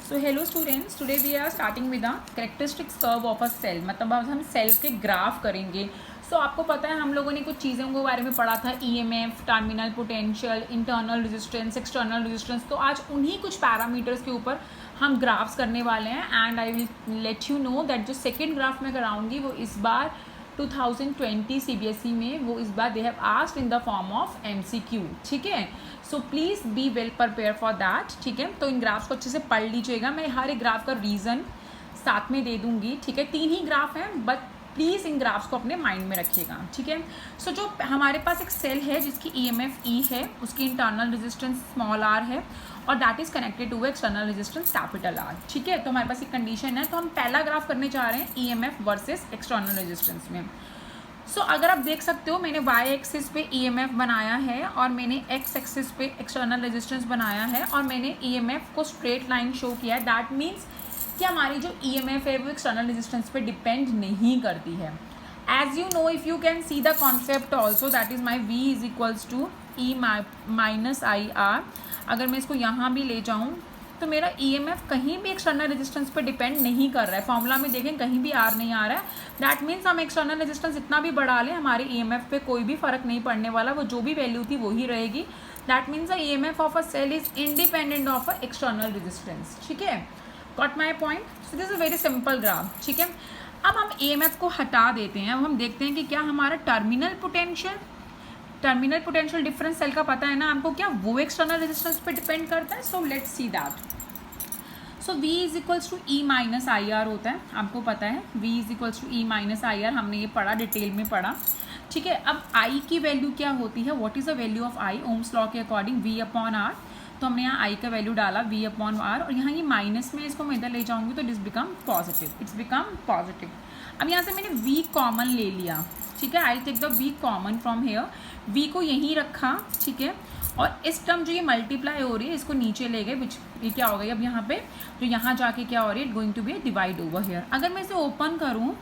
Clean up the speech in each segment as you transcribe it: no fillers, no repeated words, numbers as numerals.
So hello students, today we are starting with the characteristics curve of a cell. मतलब अब हम cell के graph करेंगे। सो आपको पता है हम लोगों ने कुछ चीज़ों के बारे में पढ़ा था, EMF, terminal potential, internal resistance, external resistance. तो आज उन्हीं कुछ पैरामीटर्स के ऊपर हम ग्राफ्स करने वाले हैं and I will let you know that जो सेकेंड ग्राफ मैं कराऊंगी वो इस बार 2020 सीबीएसई में वो इस बार they have asked in the form of MCQ. ठीक है, so please be well prepare for that. ठीक है, तो इन ग्राफ्स को अच्छे से पढ़ लीजिएगा। मैं हर एक ग्राफ का रीज़न साथ में दे दूंगी। ठीक है, 3 ही ग्राफ हैं, बट प्लीज़ इन ग्राफ्स को अपने माइंड में रखिएगा। ठीक है, सो जो हमारे पास एक सेल है जिसकी ईएमएफ ई है, उसकी इंटरनल रेजिस्टेंस स्मॉल आर है और that is connected to external resistance capital R. ठीक है, तो हमारे पास एक कंडीशन है। तो हम पहला ग्राफ करने जा रहे हैं ईएमएफ वर्सेस एक्सटर्नल रेजिस्टेंस में। सो अगर आप देख सकते हो मैंने वाई एक्सिस पे ईएमएफ बनाया है और मैंने एक्स एक्सिस पे एक्सटर्नल रेजिस्टेंस बनाया है और मैंने ईएमएफ को स्ट्रेट लाइन शो किया है। दैट मीन्स कि हमारी जो ईएमएफ है वो एक्सटर्नल रेजिस्टेंस पे डिपेंड नहीं करती है। As you know, if you can see the concept also, that is my V is equals to E minus I R. अगर मैं इसको यहाँ भी ले जाऊँ तो मेरा ईएमएफ कहीं भी एक्सटर्नल रेजिस्टेंस पे डिपेंड नहीं कर रहा है। फॉर्मूला में देखें कहीं भी आर नहीं आ रहा है। दैट मीन्स हम एक्सटर्नल रेजिस्टेंस इतना भी बढ़ा लें, हमारे ईएमएफ पे कोई भी फर्क नहीं पड़ने वाला, वो जो भी वैल्यू थी वही रहेगी। That means the EMF of a cell is independent of a external resistance. ठीक है, got my point? So this is very simple graph. ठीक है, अब हम ईएमएफ को हटा देते हैं। अब हम देखते हैं कि क्या हमारा टर्मिनल पोटेंशियल डिफरेंस सेल का पता है ना हमको, क्या वो एक्सटर्नल रेजिस्टेंस पे डिपेंड करता है? So let's see that. So V is equals to E minus I R होता है, आपको पता है V is equals to E minus I R, हमने ये पढ़ा, डिटेल में पढ़ा। ठीक है, अब I की वैल्यू क्या होती है? What is the value of I? Ohm's law के अकॉर्डिंग V अपॉन आर। तो हमने यहाँ I का वैल्यू डाला V अपॉन आर और यहाँ ये माइनस में इसको मैं इधर ले जाऊँगी तो it's become positive, it's become positive. अब यहाँ से मैंने V कॉमन ले लिया। ठीक है, I take the V common from here, V को यहीं रखा। ठीक है, और इस टर्म जो ये मल्टीप्लाई हो रही है इसको नीचे ले गए, विच ये क्या हो गई अब यहाँ पे जो यहाँ जाके क्या हो रही है, it going to be divide over here. अगर मैं इसे ओपन करूँ,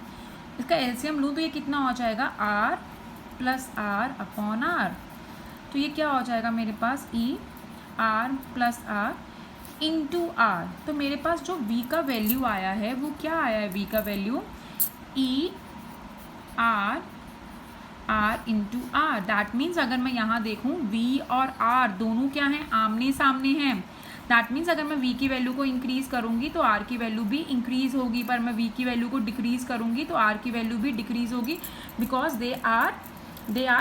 इसका एलसीएम लूँ तो ये कितना हो जाएगा, R plus R upon R. तो ये क्या हो जाएगा मेरे पास, E R plus R into R. तो मेरे पास जो वी का वैल्यू आया है वो क्या आया है, वी का value E R into R. That means अगर मैं यहाँ देखूँ V और R दोनों क्या हैं, आमने सामने हैं। दैट मीन्स अगर मैं V की वैल्यू को इंक्रीज़ करूँगी तो R की वैल्यू भी इंक्रीज़ होगी, पर मैं V की वैल्यू को डिक्रीज़ करूँगी तो R की वैल्यू भी डिक्रीज़ होगी, because they are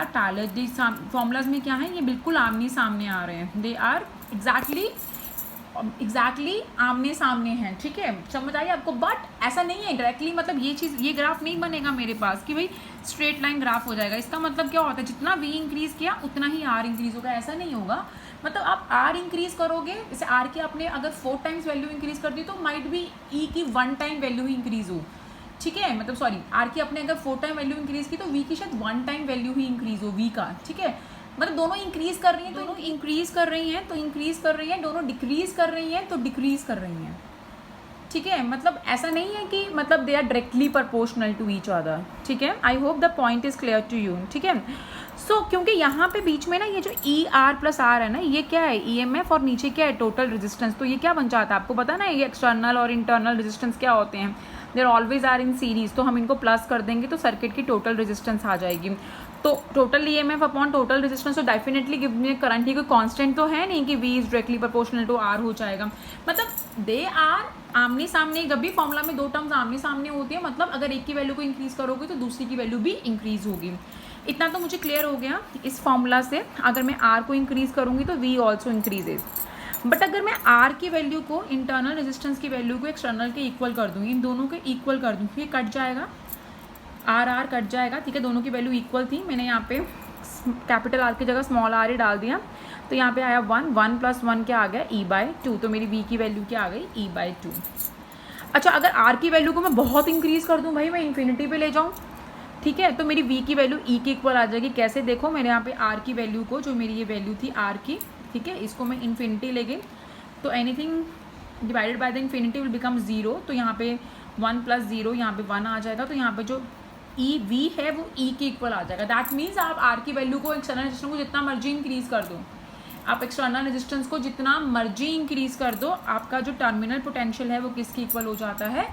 parallel. Formulas में क्या है, ये बिल्कुल आमने सामने आ रहे हैं, दे आर एग्जैक्टली आमने सामने हैं। ठीक है, समझ आई आपको? बट ऐसा नहीं है डायरेक्टली, मतलब ये चीज़, ये ग्राफ नहीं बनेगा मेरे पास कि भाई स्ट्रेट लाइन ग्राफ हो जाएगा। इसका मतलब क्या होता है, जितना V इंक्रीज़ किया उतना ही R इंक्रीज़ होगा, ऐसा नहीं होगा। मतलब आप R इंक्रीज़ करोगे, जैसे R की आपने अगर 4 टाइम्स वैल्यू इंक्रीज़ कर दी तो माइट भी E की 1 टाइम वैल्यू ही इंक्रीज़ हो। ठीक है, मतलब सॉरी, R की आपने अगर 4 टाइम वैल्यू इंक्रीज़ की तो V की शायद 1 टाइम वैल्यू ही इंक्रीज़ हो V का। ठीक है, मतलब दोनों इंक्रीज़ कर रही हैं, दोनों इंक्रीज़ कर रही हैं तो इंक्रीज़ कर रही हैं, दोनों डिक्रीज़ कर रही हैं तो डिक्रीज़ कर रही हैं। ठीक है, मतलब ऐसा नहीं है कि मतलब they are directly proportional to each other. ठीक है, I hope the point is clear to you. ठीक है, सो क्योंकि यहाँ पे बीच में ना ये जो ई आर प्लस आर है ना, ये क्या है, ईएमएफ, और नीचे क्या है, टोटल रेजिस्टेंस। तो ये क्या बन जाता है आपको पता ना, ये एक्सटर्नल और इंटरनल रेजिस्टेंस क्या होते हैं, there always are in series. तो हम इनको प्लस कर देंगे तो सर्किट की टोटल रेजिस्टेंस आ जाएगी। तो total EMF upon total resistance, तो डेफिनेटली गिव मी करंट ही कोई कांस्टेंट तो है नहीं कि V is directly proportional to R हो जाएगा। मतलब दे आर आमने सामने, जब भी फॉर्मूला में 2 टर्म्स आमने सामने होती है, मतलब अगर एक की वैल्यू को इंक्रीज़ करोगे तो दूसरी की वैल्यू भी इंक्रीज़ होगी। इतना तो मुझे क्लियर हो गया इस फॉर्मूला से। अगर मैं R को इंक्रीज़ करूँगी तो V ऑल्सो इंक्रीजेज। बट अगर मैं R की वैल्यू को, इंटरनल रेजिस्टेंस की वैल्यू को एक्सटर्नल के इक्वल कर दूँगी, इन दोनों के इक्वल कर दूँगी, ये कट जाएगा, R कट जाएगा। ठीक है, दोनों की वैल्यू इक्वल थी, मैंने यहाँ पे कैपिटल R की जगह स्मॉल r ही डाल दिया, तो यहाँ पे आया 1 प्लस 1 क्या आ गया, E/2। तो मेरी V की वैल्यू क्या आ गई, E/2। अच्छा, अगर R की वैल्यू को मैं बहुत इंक्रीज़ कर दूँ भाई, मैं इन्फिनिटी पे ले जाऊँ, ठीक है, तो मेरी V की वैल्यू E के इक्वल आ जाएगी। कैसे, देखो मेरे यहाँ पे R की वैल्यू को, जो मेरी ये वैल्यू थी R की, ठीक है, इसको मैं इन्फिनिटी ले गई तो anything divided by the infinity will become 0। तो यहाँ पे 1 प्लस 0, यहाँ पे 1 आ जाएगा। तो यहाँ पे जो V है वो E के इक्वल आ जाएगा। दैट मीन्स आप R की वैल्यू को, एक्सटर्नल रेजिस्टेंस को जितना मर्जी इंक्रीज़ कर दो, आप एक्सटर्नल रेजिस्टेंस को जितना मर्जी इंक्रीज कर दो, आपका जो टर्मिनल पोटेंशियल है वो किसके इक्वल हो जाता है,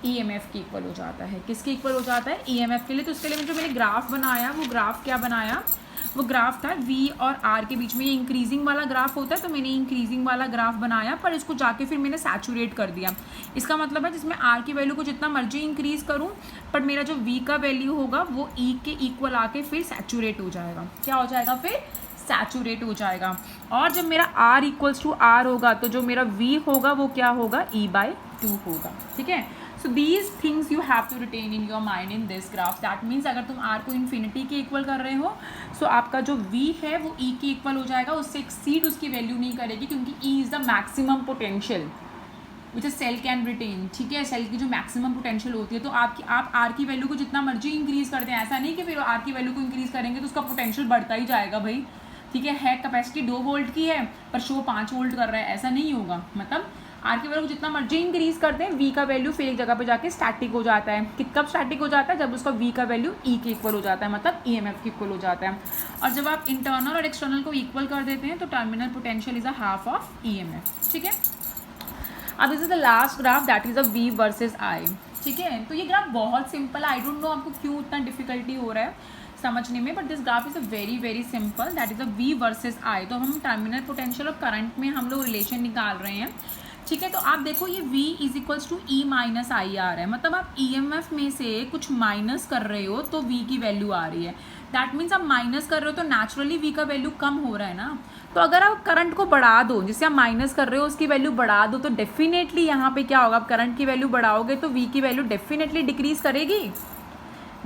ईएमएफ की इक्वल हो जाता है। किसके इक्वल हो जाता है, ईएमएफ के लिए। तो उसके लिए जो मैंने ग्राफ बनाया, वो ग्राफ क्या बनाया, वो ग्राफ था V और R के बीच में। ये इंक्रीजिंग वाला ग्राफ होता है, तो मैंने इंक्रीजिंग वाला ग्राफ बनाया, पर इसको जाके फिर मैंने सैचुरेट कर दिया। इसका मतलब है जिसमें R की वैल्यू को जितना मर्जी इंक्रीज करूं, पर मेरा जो V का वैल्यू होगा वो E के इक्वल आके फिर सैचुरेट हो जाएगा। क्या हो जाएगा, फिर सैचुरेट हो जाएगा। और जब मेरा R इक्वल्स टू R होगा, तो जो मेरा V होगा वो क्या होगा, E/2 होगा। ठीक है, so these things you have to retain in your mind in this graph. That means अगर तुम R को इन्फिनिटी के इक्वल कर रहे हो, सो आपका जो V है वो E के इक्वल हो जाएगा, उससे एक्सीड उसकी वैल्यू नहीं करेगी, क्योंकि E is the maximum potential which a cell can retain. ठीक है, सेल की जो मैक्सिमम पोटेंशियल होती है, तो आप R की वैल्यू को जितना मर्जी इंक्रीज करते हैं, ऐसा नहीं कि फिर R की वैल्यू को इंक्रीज करेंगे तो उसका पोटेंशियल बढ़ता ही जाएगा भाई। ठीक है कैपेसिटी 2 वोल्ट की है पर शो 5 वोल्ट कर रहा है, ऐसा नहीं होगा। मतलब R की वैल्यू को जितना मर्जी इंक्रीज करते हैं, V का वैल्यू फिर एक जगह पे जाके स्टैटिक हो जाता है। कब स्टैटिक हो जाता है, जब उसका V का वैल्यू E के इक्वल हो जाता है, मतलब EMF के इक्वल हो जाता है। और जब आप इंटरनल और एक्सटर्नल को इक्वल कर देते हैं, तो terminal potential is a half of EMF। ठीक है, अब this is the last graph, that is a V versus I। ठीक है, तो ये ग्राफ बहुत सिंपल है। आई डोंट नो आपको क्यों इतना डिफिकल्टी हो रहा है समझने में, but this graph is a very very simple, that is a V versus I। तो हम टर्मिनल पोटेंशियल और करंट में हम लोग रिलेशन निकाल रहे हैं। ठीक है, तो आप देखो ये V is equals to E minus IR है, मतलब आप EMF में से कुछ माइनस कर रहे हो तो V की वैल्यू आ रही है। दैट मीन्स आप माइनस कर रहे हो तो नेचुरली V का वैल्यू कम हो रहा है ना। तो अगर आप करंट को बढ़ा दो, जिससे आप माइनस कर रहे हो उसकी वैल्यू बढ़ा दो, तो डेफिनेटली यहाँ पे क्या होगा, आप करंट की वैल्यू बढ़ाओगे तो V की वैल्यू डेफिनेटली डिक्रीज करेगी,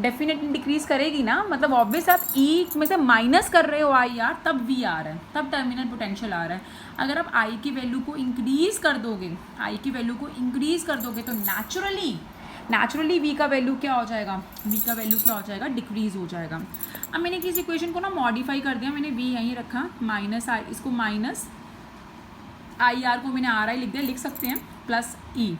डेफिनेटली डिक्रीज करेगी ना। मतलब ऑब्वियस आप E में से माइनस कर रहे हो IR, तब V आ रहा है, तब टर्मिनल पोटेंशियल आ रहा है। अगर आप I की वैल्यू को इंक्रीज कर दोगे, I की वैल्यू को इंक्रीज कर दोगे, तो नेचुरली V का वैल्यू क्या हो जाएगा, V का वैल्यू क्या हो जाएगा, डिक्रीज हो जाएगा। अब मैंने किसी इक्वेशन को ना मॉडिफाई कर दिया, मैंने V यहीं रखा, माइनस I, इसको माइनस IR को मैंने RI लिख दिया, लिख सकते हैं, प्लस E।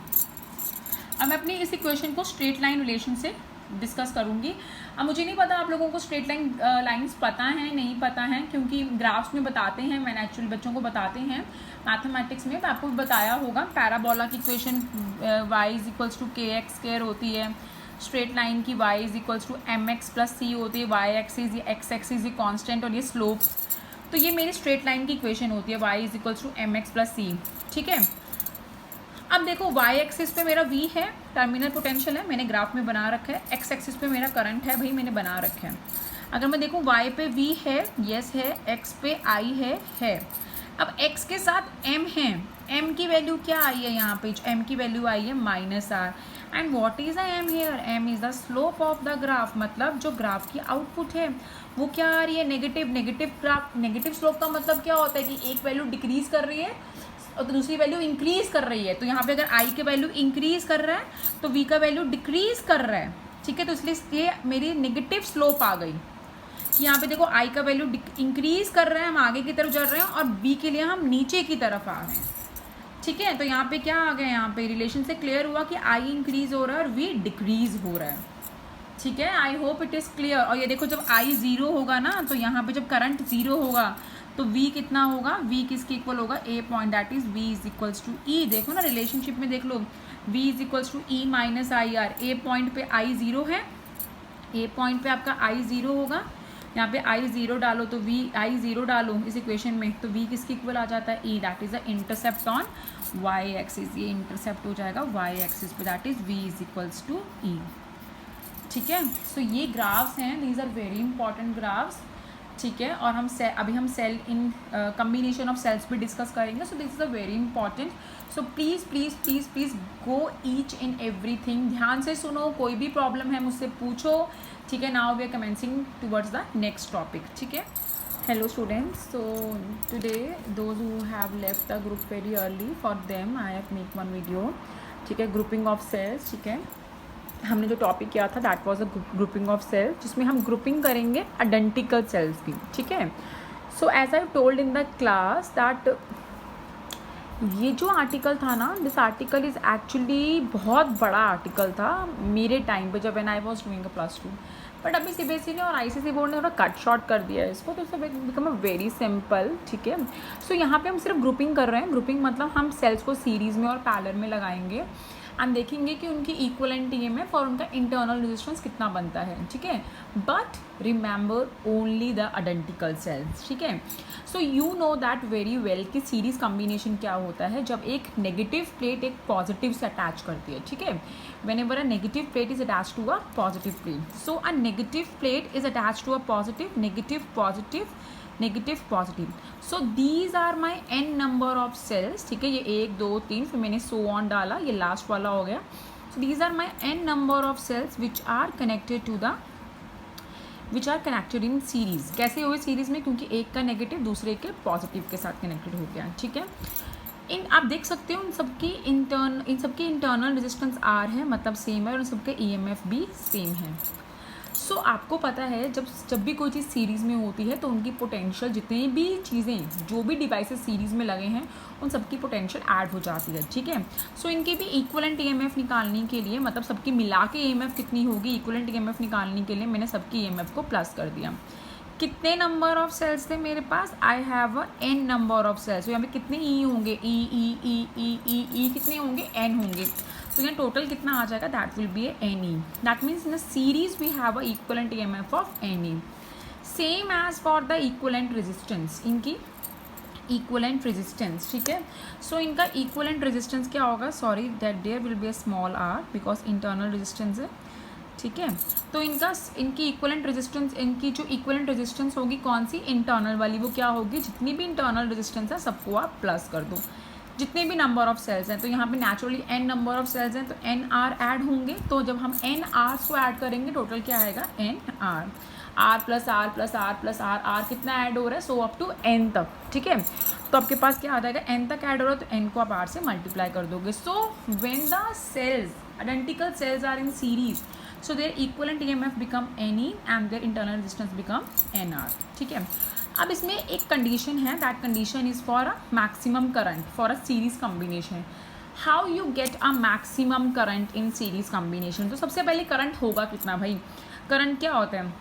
अब मैं अपनी इस इक्वेशन को स्ट्रेट लाइन रिलेशन से डिस्कस करूंगी। अब मुझे नहीं पता आप लोगों को स्ट्रेट लाइंस पता है नहीं पता है, क्योंकि ग्राफ्स में बताते हैं, मैंने एक्चुअली बच्चों को बताते हैं मैथमेटिक्स में, आपको भी बताया होगा। पैराबोला की equation y is equals to kx² होती है, स्ट्रेट लाइन की y is equals to mx plus c होती है, y एक्सिस ये x एक्सिस ये कांस्टेंट और ये स्लोप। तो ये मेरी स्ट्रेट लाइन की इक्वेशन होती है, y is equals to mx plus c। ठीक है, अब देखो y एक्सिस पे मेरा V है, टर्मिनल पोटेंशियल है, मैंने ग्राफ में बना रखा है। x एक्सिस पे मेरा करंट है, भाई मैंने बना रखा है। अगर मैं देखूँ y पे V है, यस है, x पे I है। अब x के साथ m है, m की वैल्यू क्या आई है यहाँ पे, m की वैल्यू आई है -r। And what is the m here, m is the slope of the graph, मतलब जो ग्राफ की आउटपुट है वो क्या आ रही है, नेगेटिव ग्राफ। नेगेटिव स्लोप का मतलब क्या होता है कि एक वैल्यू डिक्रीज कर रही है और तो दूसरी वैल्यू इंक्रीज कर रही है। तो यहाँ पे अगर I की वैल्यू इंक्रीज कर रहा है तो V का वैल्यू डिक्रीज कर रहा है। ठीक है, तो इसलिए ये मेरी नेगेटिव स्लोप आ गई कि यहाँ पे देखो I का वैल्यू इंक्रीज कर रहे हैं, हम आगे की तरफ चल रहे हैं, और V के लिए हम नीचे की तरफ आ रहे हैं। ठीक है, तो यहाँ पे क्या आ गया, यहाँ पे रिलेशन से क्लियर हुआ कि I इंक्रीज हो रहा है और V डिक्रीज हो रहा है। ठीक है, I hope it is clear. और ये देखो जब I 0 होगा ना, तो यहाँ पे जब करंट 0 होगा तो V कितना होगा, V किसके इक्वल होगा, A point, that is V is equals to E। देखो ना रिलेशनशिप में देख लो, V is equals to E minus IR। A point पे I 0 है, A पॉइंट पे आपका I 0 होगा, यहाँ पे I 0 डालो तो V I 0 डालो इस इक्वेशन में, तो V किसके इक्वल आ जाता है, E, that is the intercept on Y axis. ये इंटरसेप्ट हो जाएगा Y एक्सिस पे, that is V is equals to E। ठीक है, सो ये ग्राफ्स हैं, these are very important graphs. ठीक है, और हम अभी हम cell in combination of cells भी डिस्कस करेंगे। So this is a very important. So please go each in everything, ध्यान से सुनो, कोई भी प्रॉब्लम है मुझसे पूछो। ठीक है, now we are commencing towards the next topic. ठीक है, hello students, so today those who have left the group very early, for them I have make one video. ठीक है, ग्रुपिंग ऑफ सेल्स। ठीक है, हमने जो टॉपिक किया था that was a grouping of cells, जिसमें हम ग्रुपिंग करेंगे आइडेंटिकल सेल्स की। ठीक है, so as I told in the class that ये जो आर्टिकल था ना, दिस आर्टिकल इज़ एक्चुअली बहुत बड़ा आर्टिकल था मेरे टाइम पे जब when I was doing +2, but अभी सीबीएसई ने और आईसीएसई बोर्ड ने थोड़ा कट शॉर्ट कर दिया है इसको, तो it's become a very simple, ठीक है। सो यहाँ पे हम सिर्फ ग्रुपिंग कर रहे हैं। ग्रुपिंग मतलब हम सेल्स को सीरीज़ में और पैरेलल में लगाएंगे एंड देखेंगे कि उनकी इक्वलेंट ईएमएफ और उनका इंटरनल रेजिस्टेंस कितना बनता है, ठीक है। But remember only the identical sales, ठीक है। So you know that very well कि सीरीज कॉम्बिनेशन क्या होता है, जब एक नेगेटिव प्लेट एक पॉजिटिव से अटैच करती है, ठीक है। whenever a negative plate is attached to a positive plate, so a negative plate is attached to a positive, negative, positive, negative positive. So these are my n number of cells, ठीक है। ये 1 2 3 फिर मैंने so on डाला, ये last वाला हो गया। So these are my n number of cells which are connected to the which are connected in series. कैसे हुए सीरीज में, क्योंकि एक का नेगेटिव दूसरे के पॉजिटिव के साथ कनेक्टेड हो गया, ठीक है। आप देख सकते हो इन सबकी इंटरनल रेजिस्टेंस आर है, मतलब सेम है, और इन सबके ईएमएफ भी सेम है। सो आपको पता है जब भी कोई चीज़ सीरीज़ में होती है तो उनकी पोटेंशियल, जितनी भी चीज़ें जो भी डिवाइसेस सीरीज़ में लगे हैं उन सबकी पोटेंशियल ऐड हो जाती है, ठीक है। सो इनके भी इक्वलेंट ईएमएफ निकालने के लिए, मतलब सबकी मिला के ईएमएफ कितनी होगी, इक्वलेंट ईएमएफ निकालने के लिए मैंने सबकी ईएमएफ को प्लस कर दिया। कितने नंबर ऑफ सेल्स थे मेरे पास, I have a n number of cells. तो यहाँ पे कितने ई होंगे, ई कितने होंगे, n होंगे। तो यहाँ टोटल कितना आ जाएगा, that will be a n E. That means in the series we have a equivalent EMF of n E. Same as for the equivalent resistance, इनकी इक्वलेंट रेजिस्टेंस, ठीक है। सो इनका इक्वलेंट रेजिस्टेंस क्या होगा, sorry that there will be a small R because internal resistance है, ठीक है। तो इनकी इक्वलेंट रेजिस्टेंस, इनकी जो इक्वलेंट रेजिस्टेंस होगी कौन सी, इंटरनल वाली, वो क्या होगी, जितनी भी इंटरनल रेजिस्टेंस है सबको आप प्लस कर दो, जितने भी नंबर ऑफ सेल्स हैं। तो यहाँ पे naturally n number of cells हैं तो n r ऐड होंगे, तो जब हम n r को ऐड करेंगे टोटल क्या आएगा, n r, r plus R plus R plus R, R कितना ऐड हो रहा है, सो अप टू n तक, ठीक है। तो आपके पास क्या आ जाएगा, n तक ऐड हो रहा है तो n को आप r से मल्टीप्लाई कर दोगे। So when the cells, identical cells are in series, so their equivalent EMF become NE and their internal resistance become NR, ठीक है। अब इसमें एक कंडीशन है, that condition is for a maximum current for a series combination. How you get a maximum current in series combination. तो सबसे पहले current होगा कितना भाई, करंट क्या होता है,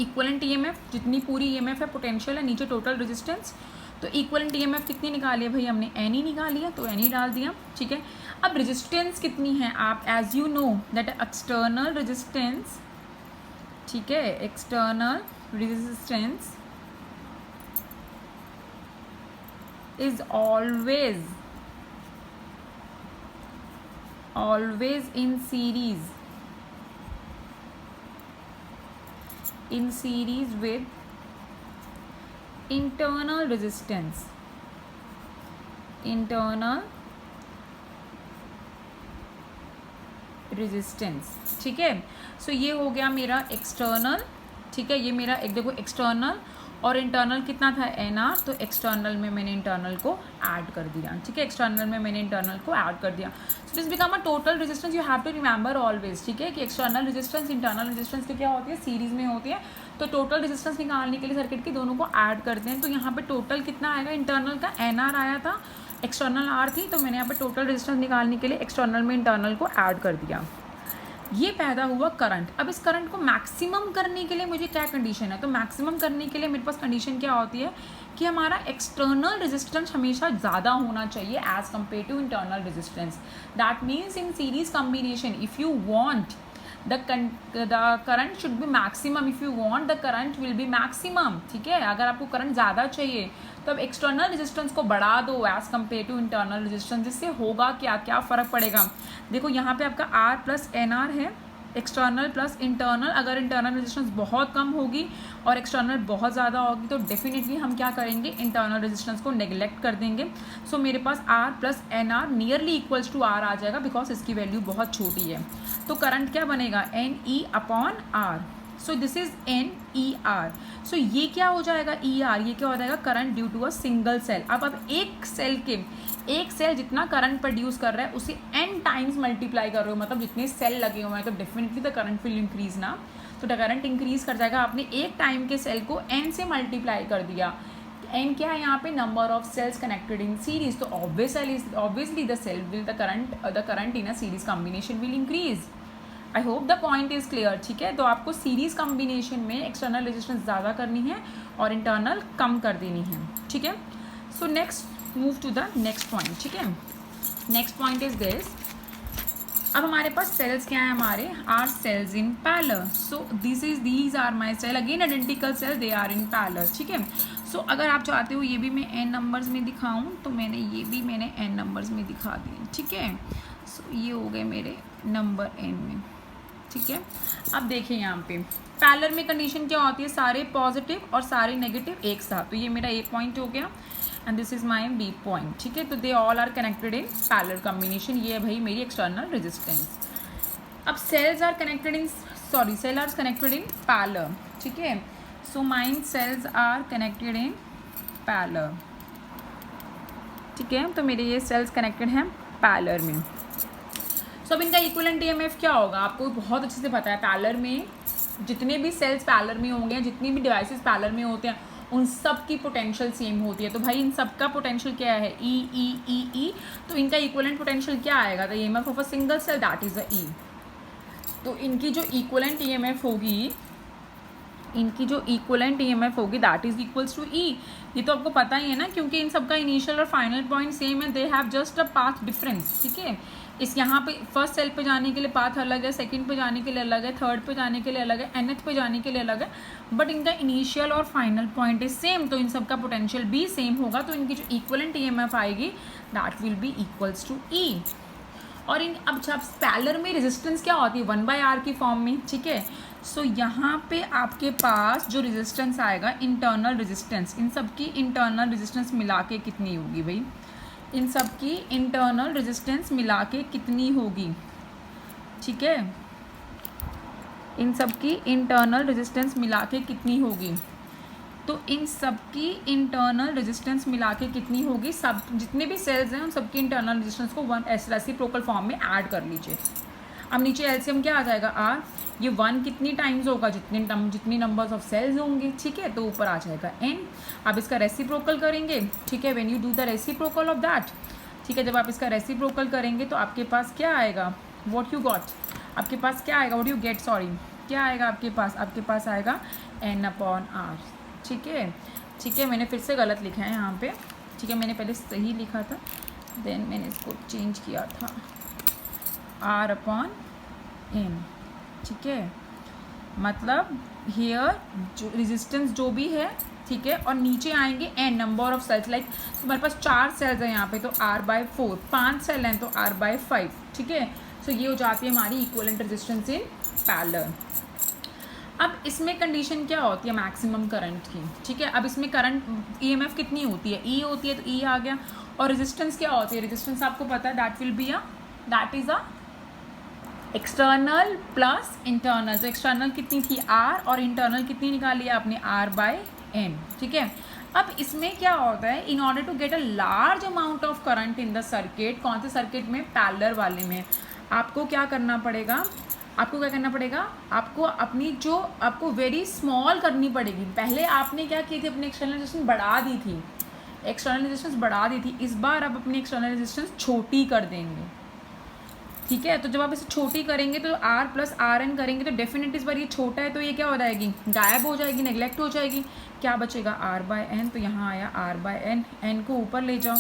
इक्वलेंट ईएमएफ, जितनी पूरी ईएमएफ है पोटेंशियल है, नीचे टोटल रेजिस्टेंस। तो इक्वलेंट ईएमएफ कितनी निकाली है भाई हमने, एन ई निकाली है, तो एन ई डाल दिया, ठीक है। अब रेजिस्टेंस कितनी है, आप as you know that external resistance, ठीक है, external resistance is always in series with internal resistance, ठीक है। सो ये हो गया मेरा एक्सटर्नल, ठीक है। ये मेरा एक देखो एक्सटर्नल और इंटरनल कितना था, एन आर, तो एक्सटर्नल में मैंने इंटरनल को ऐड कर दिया, ठीक है। एक्सटर्नल में मैंने इंटरनल को ऐड कर दिया। So this become a total resistance, you have to remember always, ठीक है, कि एक्सटर्नल रेजिस्टेंस इंटरनल रेजिस्टेंस की क्या होती है, सीरीज में होती है। तो टोटल रेजिस्टेंस निकालने के लिए सर्किट की दोनों को ऐड करते हैं। तो यहाँ पे टोटल कितना आएगा, इंटरनल का एन आर आया था, एक्सटर्नल आर थी, तो मैंने यहाँ पे टोटल रेजिस्टेंस निकालने के लिए एक्सटर्नल में इंटरनल को ऐड कर दिया। ये पैदा हुआ करंट। अब इस करंट को मैक्सिमम करने के लिए मुझे क्या कंडीशन है, तो मैक्सिमम करने के लिए मेरे पास कंडीशन क्या होती है कि हमारा एक्सटर्नल रेजिस्टेंस हमेशा ज़्यादा होना चाहिए as compare to internal resistance. That means in series combination if you want the current should be maximum, if you want the current will be maximum, ठीक है। अगर आपको करंट ज़्यादा चाहिए तो अब एक्सटर्नल रेजिस्टेंस को बढ़ा दो as compare to internal resistance. जिससे होगा क्या फ़र्क पड़ेगा, देखो यहाँ पे आपका R प्लस एन आर है, एक्सटर्नल प्लस इंटरनल। अगर इंटरनल रेजिस्टेंस बहुत कम होगी और एक्सटर्नल बहुत ज़्यादा होगी तो डेफिनेटली हम क्या करेंगे, इंटरनल रेजिस्टेंस को नेग्लेक्ट कर देंगे। सो मेरे पास R plus n R nearly equals to R आ जाएगा बिकॉज इसकी वैल्यू बहुत छोटी है। तो करंट क्या बनेगा, N E upon R. So this is N E R. So ये क्या हो जाएगा, ई आर, ये क्या हो जाएगा, current due to a single cell. अब एक सेल जितना करंट प्रोड्यूस कर रहा है उसे n टाइम्स मल्टीप्लाई कर रहे हो, मतलब जितने सेल लगे हुए हैं तो definitely the current will increase ना। तो द करंट इंक्रीज कर जाएगा, आपने एक टाइम के सेल को n से मल्टीप्लाई कर दिया। एन क्या है यहाँ पे, number of cells connected in series, तो obviously the cell will the current in a series combination will increase. I hope the point is clear, ठीक है। तो आपको सीरीज कॉम्बिनेशन में एक्सटर्नल रेजिस्टेंस ज़्यादा करनी है और इंटरनल कम कर देनी है, ठीक है। So next move to the next point, ठीक है। नेक्स्ट पॉइंट इज दिस, अब हमारे पास सेल्स क्या है, हमारे are cells in parallel, so these are my cell, again identical cell, they are in parallel, ठीक है। सो अगर आप चाहते हो ये भी मैं एन नंबर्स में दिखाऊं तो मैंने एन नंबर्स में दिखा दिए, ठीक है। सो ये हो गए मेरे नंबर एन में, ठीक है। अब देखिए यहाँ पे पैरेलल में कंडीशन क्या होती है, सारे पॉजिटिव और सारे नेगेटिव एक साथ, तो ये मेरा ए पॉइंट हो गया and this is my B point, ठीक है। तो they all are connected in parallel combination, ये है भाई मेरी एक्सटर्नल रेजिस्टेंस। अब cells are connected in parallel, ठीक है। So mine cells are connected in parallel, ठीक है। तो मेरे ये सेल्स कनेक्टेड हैं पैरेलल में। सो अब इनका इक्विवेलेंट ईएमएफ क्या होगा, आपको बहुत अच्छे से पता है, पैरेलल में जितने भी सेल्स पैरेलल में होंगे, जितनी भी डिवाइसेस पैरेलल में होते हैं, उन सब की पोटेंशियल सेम होती है। तो भाई इन सब का पोटेंशियल क्या है, ई ई ई ई, तो इनका इक्विवेलेंट पोटेंशियल क्या आएगा, the EMF of a single cell that is the E. तो इनकी जो इक्विवेलेंट ईएमएफ होगी, that is equals to E. ये तो आपको पता ही है ना, क्योंकि इन सबका इनिशियल और फाइनल पॉइंट सेम है, they have just a path difference, ठीक है। इस यहाँ पे फर्स्ट सेल पे जाने के लिए पाथ अलग है, सेकंड पे जाने के लिए अलग है, थर्ड पे जाने के लिए अलग है, nth पे जाने के लिए अलग है, बट इनका इनिशियल और फाइनल पॉइंट इज सेम, तो इन सबका पोटेंशियल भी सेम होगा। तो इनकी जो इक्विवेलेंट ईएमएफ आएगी that will be equals to E. और इन अब जब पैरेलल में रेजिस्टेंस क्या होती है, 1/r की फॉर्म में, ठीक है। सो यहाँ पे आपके पास जो रेजिस्टेंस आएगा, इंटरनल रेजिस्टेंस, इन सब की इंटरनल रेजिस्टेंस मिला के कितनी होगी भाई, इन सब की इंटरनल रेजिस्टेंस मिला के कितनी होगी, ठीक है। इन सब की इंटरनल रेजिस्टेंस मिला के कितनी होगी, तो इन सब की इंटरनल रेजिस्टेंस मिला के कितनी होगी, सब जितने भी सेल्स हैं उन सबकी इंटरनल रेजिस्टेंस को रेसिप्रोकल फॉर्म में ऐड कर लीजिए। अब नीचे एलसीएम क्या आ जाएगा, आर, ये 1 कितनी टाइम्स होगा, जितनी नंबर्स ऑफ सेल्स होंगे, ठीक है। तो ऊपर आ जाएगा एन। अब इसका रेसिप्रोकल करेंगे, ठीक है, when you do the reciprocal of that, ठीक है। जब आप इसका रेसिप्रोकल करेंगे तो आपके पास क्या आएगा, व्हाट यू गॉट, आपके पास क्या आएगा, व्हाट यू गेट, सॉरी, क्या आएगा आपके पास आएगा n/r, ठीक है। ठीक है, मैंने फिर से गलत लिखा है यहाँ पे, ठीक है। मैंने पहले सही लिखा था, देन मैंने इसको चेंज किया था, r/n, ठीक है। मतलब हियर जो रेजिस्टेंस जो भी है, ठीक है, और नीचे आएंगे n number of cells, like तुम्हारे पास 4 सेल्स हैं यहाँ पे, तो r/4, 5 सेल हैं तो r/5, ठीक है। सो ये हो जाती है हमारी इक्विवेलेंट रेजिस्टेंस इन पैरेलल। अब इसमें कंडीशन क्या होती है, मैक्सिमम करंट की, ठीक है। अब इसमें करंट ईएमएफ कितनी होती है, ई होती है, तो ई आ गया। और रेजिस्टेंस क्या होती है, रेजिस्टेंस आपको पता है, that is a external plus internal. तो एक्सटर्नल कितनी थी, आर, और इंटरनल कितनी निकाली है आपने, r/n, ठीक है। अब इसमें क्या होता है, in order to get a large amount of current in the circuit, कौन से सर्किट में, पैरेलल वाले में, आपको क्या करना पड़ेगा, आपको वेरी स्मॉल करनी पड़ेगी। पहले आपने क्या की थी, अपनी एक्सटर्नल रेजिस्टेंस बढ़ा दी थी, इस बार आप अपनी एक्सटर्नल रेजिस्टेंस छोटी कर देंगे, ठीक है। तो जब आप इसे छोटी करेंगे तो r+rn करेंगे, तो डेफिनेटली इस बार ये छोटा है तो ये क्या हो जाएगी, गायब हो जाएगी, नेग्लेक्ट हो जाएगी, क्या बचेगा, r/n। तो यहाँ आया r/n, n को ऊपर ले जाओ,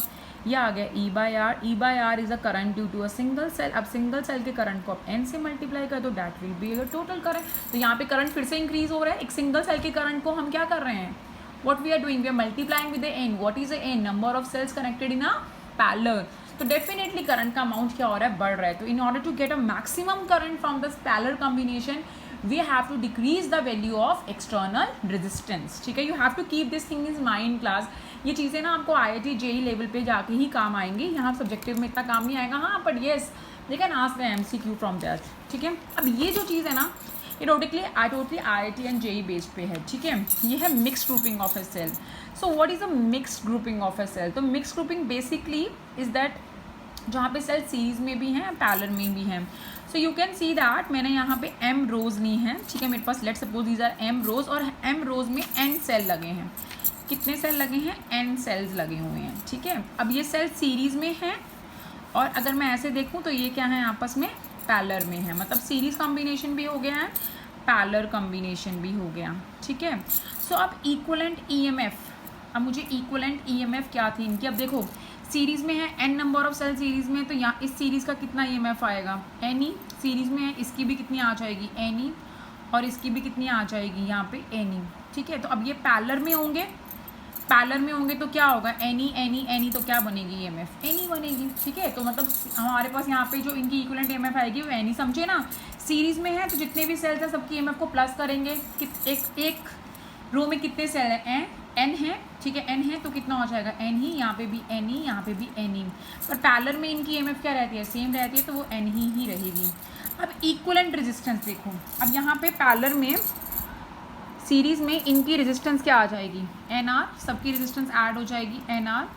ये आ गया e/r। e/r is a current due to a single cell. अब सिंगल सेल के करंट को आप n से मल्टीप्लाई कर दो, that will be total current. तो यहाँ पे करंट फिर से इंक्रीज हो रहा है, एक सिंगल सेल के करंट को हम क्या कर रहे हैं, what we are doing, we are multiplying with the n। What is the n, number of cells connected in a parallel. तो डेफिनेटली करंट का अमाउंट क्या हो रहा है, बढ़ रहा है। तो in order to get a maximum current from this parallel combination, we have to decrease the value of external resistance, ठीक है। You have to keep this thing is mind class. ये चीज़ें ना आपको IIT JEE लेवल पे जाके ही काम आएंगी, यहाँ सब्जेक्टिव में इतना काम नहीं आएगा, हाँ, but yes they can ask the MCQ from that, ठीक है। अब ये जो चीज़ है ना, ये totally IIT and JEE based पे है, ठीक है। ये है mix grouping of a cell. So what is a mix grouping of a cell, तो mix grouping basically is that जहाँ पे सेल सीरीज में भी हैं, पैरेलल में भी हैं। So you can see that मैंने यहाँ पे m रोज ली हैं, ठीक है। मेरे पास let suppose these are m rows, और m रोज में n सेल लगे हैं, कितने सेल लगे हैं, n सेल्स लगे हुए हैं, ठीक है। अब ये सेल सीरीज़ में हैं और अगर मैं ऐसे देखूं तो ये क्या है, आपस में पैरेलल में है, मतलब सीरीज़ कॉम्बिनेशन भी हो गया है, पैरेलल कॉम्बिनेशन भी हो गया, ठीक है। सो अब इक्विवेलेंट ईएमएफ, अब मुझे इक्विवेलेंट ईएमएफ क्या थी इनकी, अब देखो सीरीज़ में है n number of cell series में, तो यहाँ इस सीरीज़ का कितना ईएमएफ आएगा, n ई, सीरीज़ में है इसकी भी कितनी आ जाएगी n ई, और इसकी भी कितनी आ जाएगी यहाँ पे n ई, ठीक है। तो अब ये पैरेलल में होंगे, पैरेलल में होंगे तो क्या होगा, एन ई तो क्या बनेगी, ईएमएफ एन ई बनेगी, ठीक है। तो मतलब हमारे पास यहाँ पे जो इनकी इक्विवेलेंट ईएमएफ आएगी वो एन ई, समझे ना। सीरीज़ में है तो जितने भी सेल्स हैं सबकी ईएमएफ को प्लस करेंगे, एक रो में कितने सेल हैं, एन है, ठीक है, एन है तो कितना हो जाएगा एन ही, यहाँ पे भी एन ई, यहाँ पे भी एन ई, पर पैरेलल में इनकी ईएमएफ क्या रहती है, सेम रहती है, तो वो एन ही रहेगी। अब इक्विवेलेंट रेजिस्टेंस देखो, अब यहाँ पे पैरेलल में सीरीज़ में इनकी रेजिस्टेंस क्या आ जाएगी, एन आर, सबकी रेजिस्टेंस ऐड हो जाएगी एन आर,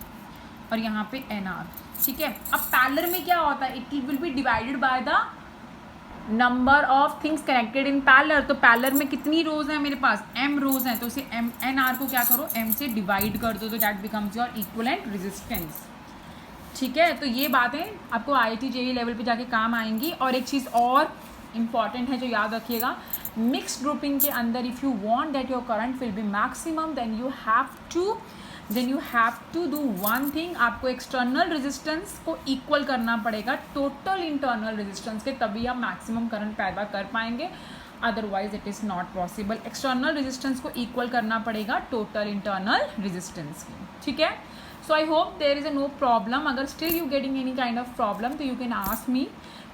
और यहाँ पे एन आर, ठीक है। अब पैरेलल में क्या होता है, it will be divided by the number of things connected in parallel, तो पैरेलल में कितनी रोज हैं मेरे पास, m रोज हैं, तो इसे m एन आर को क्या करो, m से डिवाइड कर दो, तो that becomes your equivalent resistance, ठीक है। तो ये बातें आपको IIT JEE लेवल पे जाके काम आएंगी। और एक चीज़ और इम्पॉर्टेंट है जो याद रखिएगा, मिक्स्ड ग्रुपिंग के अंदर if you want that your current will be maximum, then you have to do one thing, आपको एक्सटर्नल रेजिस्टेंस को इक्वल करना पड़ेगा टोटल इंटरनल रेजिस्टेंस के, तभी आप मैक्सिमम करंट पैदा कर पाएंगे, otherwise it is not possible. External resistance को इक्वल करना पड़ेगा टोटल इंटरनल रेजिस्टेंस की, ठीक है। So I hope there is a no problem, अगर still you getting any kind of problem तो यू कैन आस्क मी,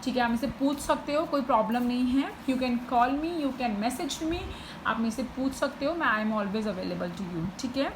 ठीक है, आप मुझसे पूछ सकते हो, कोई प्रॉब्लम नहीं है, you can call me, you can message me, आप मुझसे पूछ सकते हो, मैं I am always available to you, ठीक है।